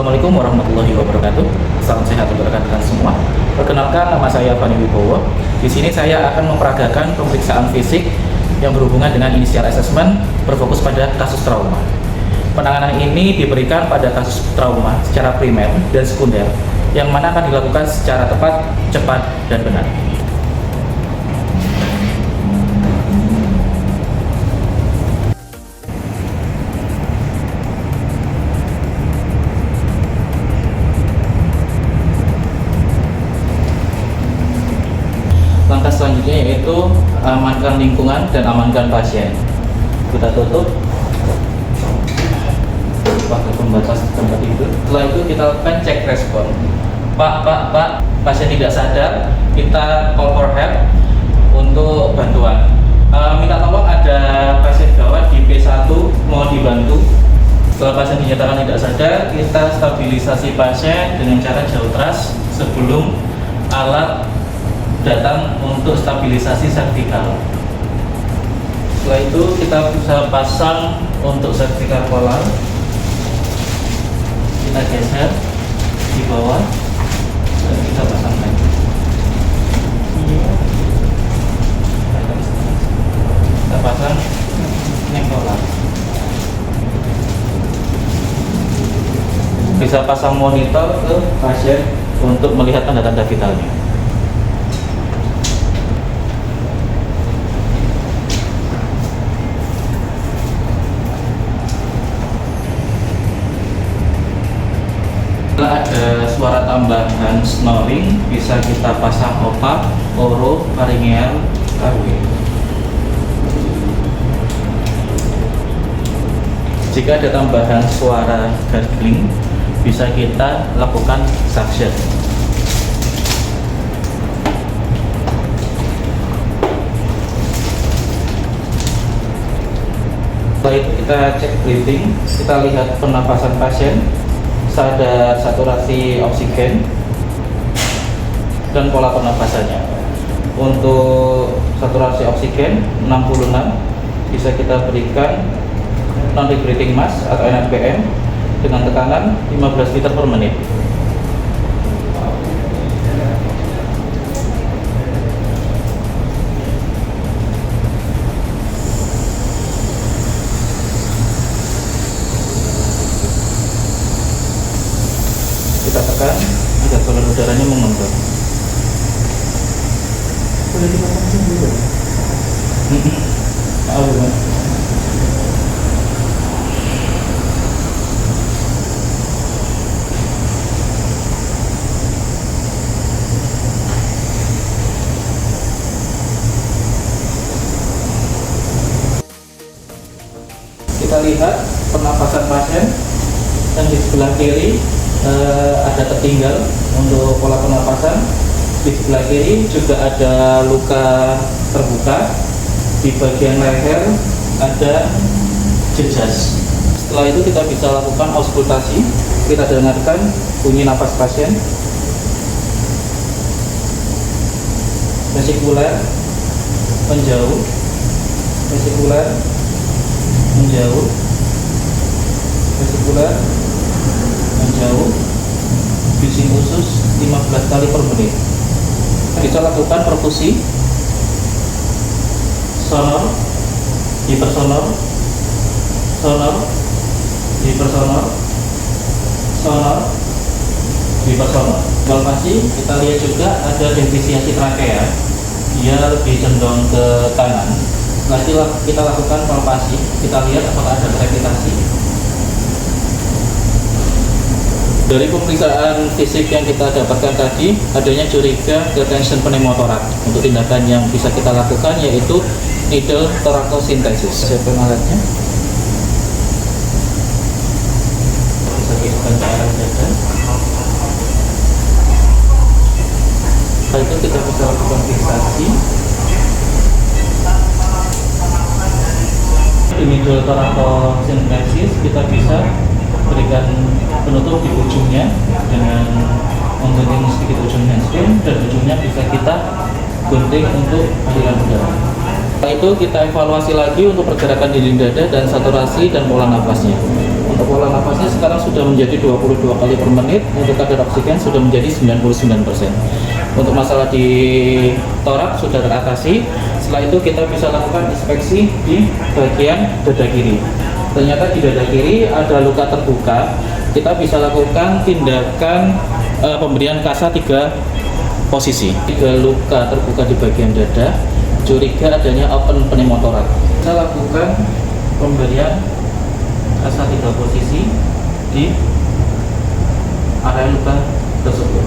Assalamualaikum warahmatullahi wabarakatuh. Salam sehat untuk rekan-rekan semua. Perkenalkan, nama saya Fani Wibowo. Di sini saya akan memperagakan pemeriksaan fisik yang berhubungan dengan initial assessment berfokus pada kasus trauma. Penanganan ini diberikan pada kasus trauma secara primer dan sekunder, yang mana akan dilakukan secara tepat, cepat, dan benar. Langkah selanjutnya yaitu amankan lingkungan dan amankan pasien. Kita tutup pakai pembatas tempat tidur. Setelah itu kita lakukan cek respon. Pak, pasien tidak sadar. Kita call for help untuk bantuan. Minta tolong, ada pasien gawat di P1, mau dibantu. Setelah pasien dinyatakan tidak sadar, kita stabilisasi pasien dengan cara jauh trust sebelum alat datang untuk stabilisasi servikal. Setelah itu kita bisa pasang untuk servikal kollar. Kita geser di bawah dan kita pasang lagi. Kita pasang neck kollar. Bisa pasang monitor ke pasien untuk melihat tanda-tanda vitalnya. Ada suara tambahan snoring, bisa kita pasang opak, oro, pharyngeal, airway. Jika ada tambahan suara gargling, bisa kita lakukan suction. Setelah itu kita cek breathing, kita lihat pernapasan pasien, sadar saturasi oksigen dan pola pernapasannya. Untuk saturasi oksigen 66, bisa kita berikan non-rebreathing mask atau NRBM dengan tekanan 15 liter per menit. Kita tekan agar saluran udaranya mengembang. Boleh dipasang dulu. Kita lihat pernapasan pasien dan di sebelah kiri ada tertinggal untuk pola pernapasan. Di sebelah kiri juga ada luka terbuka. Di bagian leher ada jejas. Setelah itu kita bisa lakukan auskultasi. Kita dengarkan bunyi napas pasien. Vesikuler menjauh, vesikuler menjauh, vesikuler menjauh, bising usus 15 kali per menit. Bisa lakukan perkusi, sonor, hipersonor, sonor, hipersonor, sonor, hipersonor. Palpasi, kita lihat juga ada defisiasi trakea, dia lebih condong ke kanan. Setelah kita lakukan palpasi, kita lihat apakah ada krepitasi. Dari pemeriksaan fisik yang kita dapatkan tadi, adanya curiga ke tension pneumotorak. Untuk tindakan yang bisa kita lakukan yaitu needle thoracocentesis. Siapkan alatnya. Bisa kita ke arah dada. Setelah itu kita bisa lakukan fiksasi. Di needle thoracocentesis kita bisa berikan penutup di ujungnya dengan menggunting sedikit ujung handspring, dan ujungnya bisa kita gunting untuk aliran udara. Setelah itu kita evaluasi lagi untuk pergerakan dinding dada dan saturasi dan pola nafasnya. Untuk pola nafasnya sekarang sudah menjadi 22 kali per menit, untuk kadar oksigen sudah menjadi 99%. Untuk masalah di torak sudah teratasi. Setelah itu kita bisa lakukan inspeksi di bagian dada kiri. Ternyata di dada kiri ada luka terbuka. Kita bisa lakukan tindakan pemberian kasa 3 posisi. 3 luka terbuka di bagian dada, curiga adanya open pneumotorak. Kita lakukan pemberian kasa 3 posisi di area luka tersebut.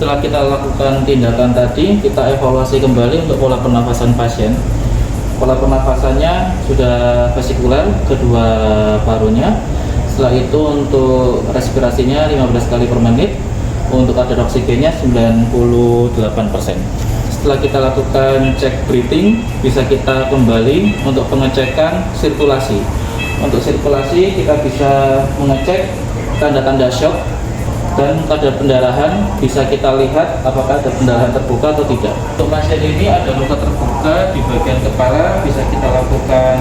Setelah kita lakukan tindakan tadi, kita evaluasi kembali untuk pola pernafasan pasien. Pola pernafasannya sudah vesikuler, kedua parunya. Setelah itu untuk respirasinya 15 kali per menit, untuk kadar oksigennya 98%. Setelah kita lakukan cek breathing, bisa kita kembali untuk pengecekan sirkulasi. Untuk sirkulasi kita bisa mengecek tanda-tanda shock dan kadar pendarahan, bisa kita lihat apakah ada pendarahan terbuka atau tidak. Untuk pasien ini ada luka terbuka di bagian kepala, bisa kita lakukan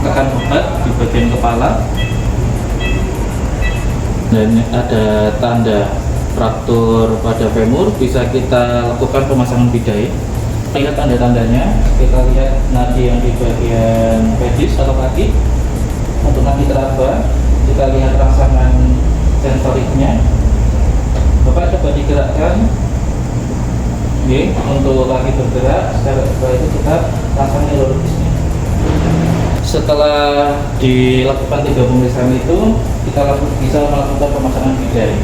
tekan obat di bagian kepala, dan ada tanda fraktur pada femur, bisa kita lakukan pemasangan bidai. Lihat tanda-tandanya, kita lihat nadi yang di bagian pedis atau kaki. Untuk nadi teraba, kita lihat rangsangan sensoriknya. Bapak coba digerakkan. Oke, untuk kaki bergerak, setelah itu kita pasang neurologisnya. Setelah dilakukan 3 pemeriksaan itu, kita bisa melakukan pemasangan bidai.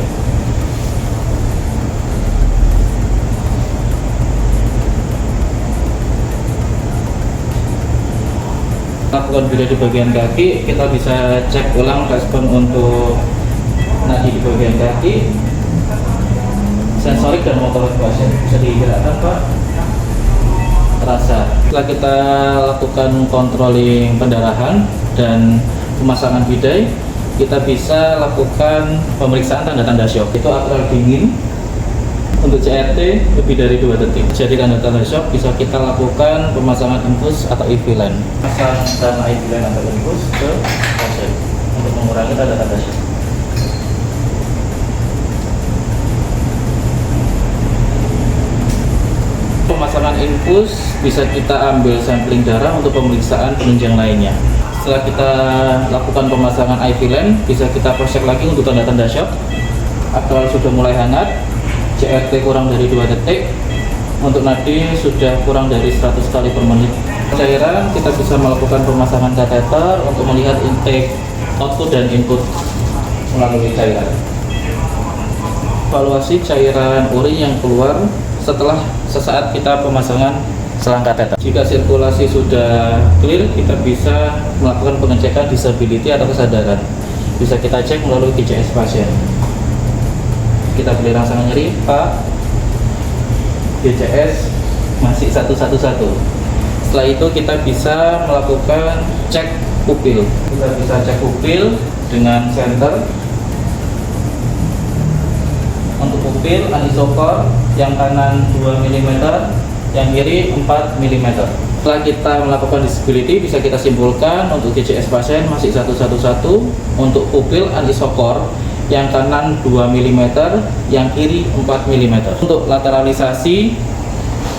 Lakukan bidai di bagian kaki, kita bisa cek ulang respon untuk nadi di bagian kaki, sensorik dan motorik pasien. Bisa digerakkan Pak? Terasa. Setelah kita lakukan controlling pendarahan dan pemasangan bidai, kita bisa lakukan pemeriksaan tanda-tanda shock. Itu atrial dingin. Untuk CRT lebih dari 2 detik. Jadi tanda-tanda shock bisa kita lakukan pemasangan infus atau IV line. Pasang IV line atau infus ke pasien untuk mengurangi tanda-tanda shock. Pemasangan infus bisa kita ambil sampling darah untuk pemeriksaan penunjang lainnya. Setelah kita lakukan pemasangan IV line, bisa kita cross check lagi untuk tanda-tanda shock. Atrial sudah mulai hangat, CRT kurang dari 2 detik, untuk nadi sudah kurang dari 100 kali per menit. Cairan kita bisa melakukan pemasangan kateter untuk melihat intake, output dan input melalui cairan. Evaluasi cairan urin yang keluar setelah sesaat kita pemasangan selang kateter. Jika sirkulasi sudah clear, kita bisa melakukan pengecekan disability atau kesadaran. Bisa kita cek melalui DCS pasien. Kita beri rangsangan nyeri, Pak. DCS masih 111. Setelah itu kita bisa melakukan cek pupil. Kita bisa cek pupil dengan senter. Untuk pupil anisokor yang kanan 2 mm, yang kiri 4 mm. Setelah kita melakukan disability, bisa kita simpulkan untuk DCS pasien masih 111. Untuk pupil anisokor yang kanan 2 mm, yang kiri 4 mm. Untuk lateralisasi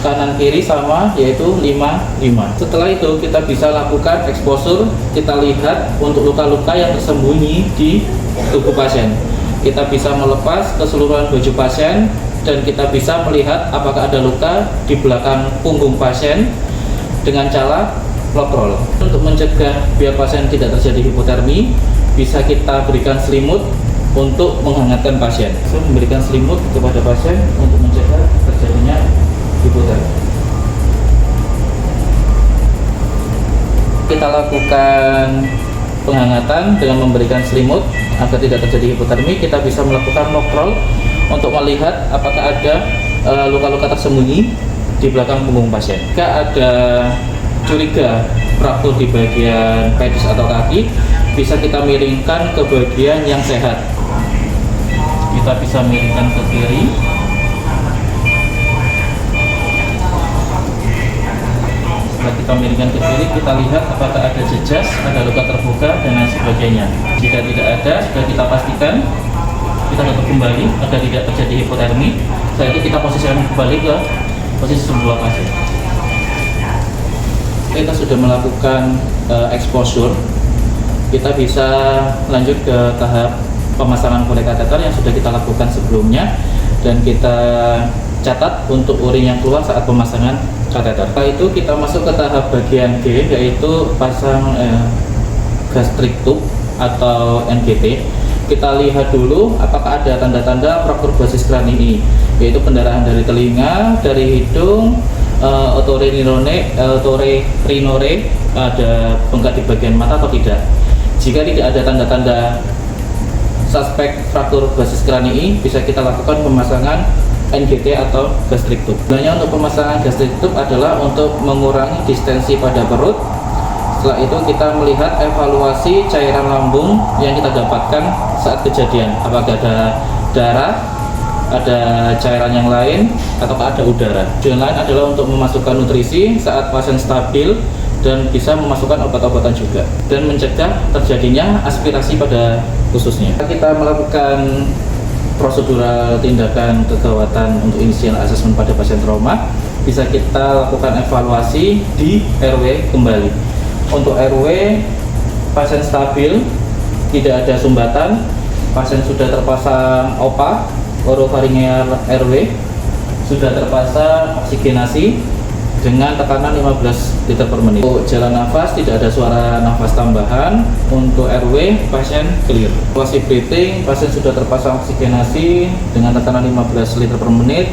kanan kiri sama, yaitu 5-5. Setelah itu kita bisa lakukan exposure. Kita lihat untuk luka-luka yang tersembunyi di tubuh pasien. Kita bisa melepas keseluruhan baju pasien dan kita bisa melihat apakah ada luka di belakang punggung pasien dengan cara lock roll. Untuk mencegah biar pasien tidak terjadi hipotermi, bisa kita berikan selimut untuk menghangatkan pasien. Saya memberikan selimut kepada pasien untuk mencegah terjadinya hipotermi. Kita lakukan penghangatan dengan memberikan selimut agar tidak terjadi hipotermi. Kita bisa melakukan lock roll untuk melihat apakah ada luka-luka tersembunyi di belakang punggung pasien. Jika ada curiga fraktur di bagian pedis atau kaki, bisa kita miringkan ke bagian yang sehat. Kita bisa miringkan ke kiri. Setelah kita miringkan ke kiri, kita lihat apakah ada jejas, ada luka terbuka, dan lain sebagainya. Jika tidak ada, sudah kita pastikan, kita tutup kembali agar tidak terjadi hipotermi. Setelah itu kita posisikan kembali ke posisi semula pasien. Kita sudah melakukan exposure. Kita bisa lanjut ke tahap pemasangan kulit kateter yang sudah kita lakukan sebelumnya, dan kita catat untuk urin yang keluar saat pemasangan kateter. Setelah itu kita masuk ke tahap bagian G, yaitu pasang gastric tube atau NGT. Kita lihat dulu apakah ada tanda-tanda fraktur basis kranii, yaitu pendarahan dari telinga, dari hidung, otorinore, ada bengkak di bagian mata atau tidak. Jika tidak ada tanda-tanda suspek fraktur basis kranii, bisa kita lakukan pemasangan NGT atau gastric tube. Sebenarnya untuk pemasangan gastric tube adalah untuk mengurangi distensi pada perut. Setelah itu kita melihat evaluasi cairan lambung yang kita dapatkan saat kejadian. Apakah ada darah, ada cairan yang lain, atau ada udara. Tujuan lain adalah untuk memasukkan nutrisi saat pasien stabil dan bisa memasukkan obat-obatan juga, dan mencegah terjadinya aspirasi pada ususnya. Kita melakukan prosedural tindakan kegawatan untuk inisial assessment pada pasien trauma. Bisa kita lakukan evaluasi di RW kembali. Untuk RW, pasien stabil, tidak ada sumbatan, pasien sudah terpasang OPA, orofaringeal RW, sudah terpasang oksigenasi dengan tekanan 15 liter per menit. Untuk jalan nafas, tidak ada suara nafas tambahan. Untuk RW, pasien clear. Situasi breathing, pasien sudah terpasang oksigenasi dengan tekanan 15 liter per menit.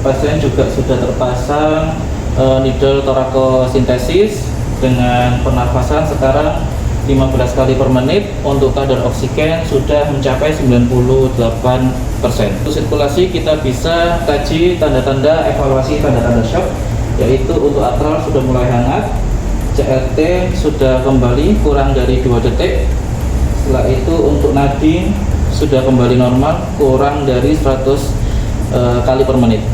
Pasien juga sudah terpasang needle thoracosintesis dengan pernafasan sekarang 15 kali per menit. Untuk kadar oksigen sudah mencapai 98%. Untuk sirkulasi kita bisa kaji tanda-tanda evaluasi tanda-tanda shock, yaitu untuk atral sudah mulai hangat, CRT sudah kembali kurang dari 2 detik. Setelah itu untuk nadi sudah kembali normal kurang dari 100 kali per menit.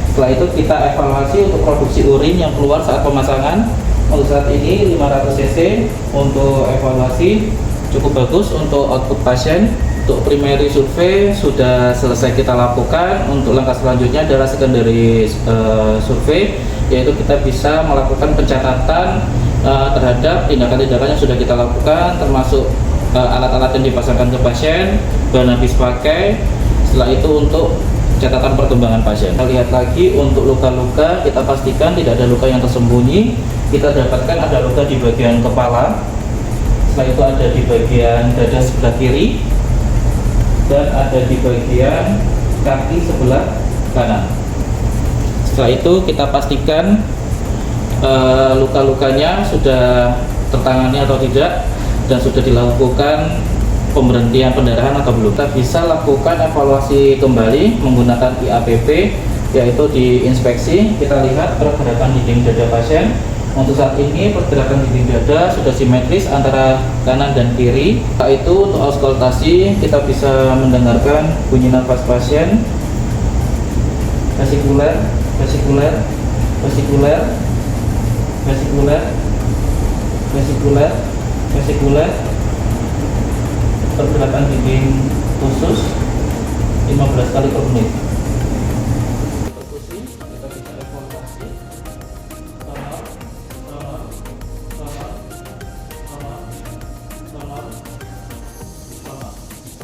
Setelah itu kita evaluasi untuk produksi urin yang keluar saat pemasangan. Untuk saat ini 500 cc. Untuk evaluasi cukup bagus. Untuk output pasien, untuk primary survei sudah selesai kita lakukan. Untuk langkah selanjutnya adalah secondary survei, yaitu kita bisa melakukan pencatatan terhadap tindakan-tindakan yang sudah kita lakukan, termasuk alat-alat yang dipasangkan ke pasien, bahan habis pakai. Setelah itu untuk catatan perkembangan pasien. Kita lihat lagi untuk luka-luka, kita pastikan tidak ada luka yang tersembunyi. Kita dapatkan ada luka di bagian kepala, setelah itu ada di bagian dada sebelah kiri, dan ada di bagian kaki sebelah kanan. Setelah itu kita pastikan luka-lukanya sudah tertangani atau tidak, dan sudah dilakukan pemberhentian pendarahan atau belum. Kita bisa lakukan evaluasi kembali menggunakan IAPP, yaitu diinspeksi. Kita lihat pergerakan dinding dada pasien. Untuk saat ini pergerakan dinding dada sudah simetris antara kanan dan kiri. Setelah itu untuk auskultasi kita bisa mendengarkan bunyi nafas pasien, vesikuler, vesikuler, vesikuler, vesikuler, vesikuler, vesikuler, pergerakan dinding usus 15 kali per menit.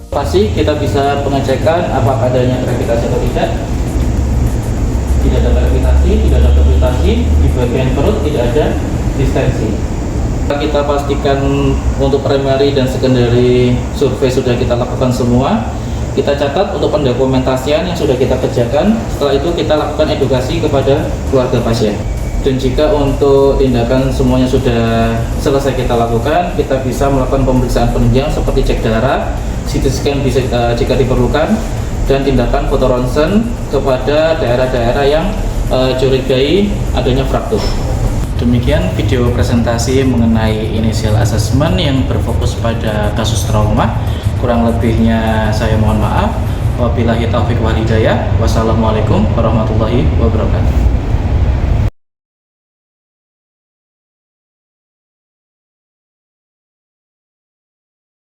Pasti kita bisa pengecekan apakah adanya gravitasi atau tidak. Tidak ada gravitasi, tidak ada gravitasi di bagian perut, tidak ada distensi. Kita pastikan untuk primary dan secondary survei sudah kita lakukan semua. Kita catat untuk pendokumentasian yang sudah kita kerjakan. Setelah itu kita lakukan edukasi kepada keluarga pasien. Dan jika untuk tindakan semuanya sudah selesai kita lakukan, kita bisa melakukan pemeriksaan penunjang seperti cek darah, CT scan bisa jika diperlukan, dan tindakan fotoronsen kepada daerah-daerah yang curigai adanya fraktur. Demikian video presentasi mengenai initial assessment yang berfokus pada kasus trauma. Kurang lebihnya saya mohon maaf. Wabillahi taufiq wal hidayah. Wassalamualaikum warahmatullahi wabarakatuh.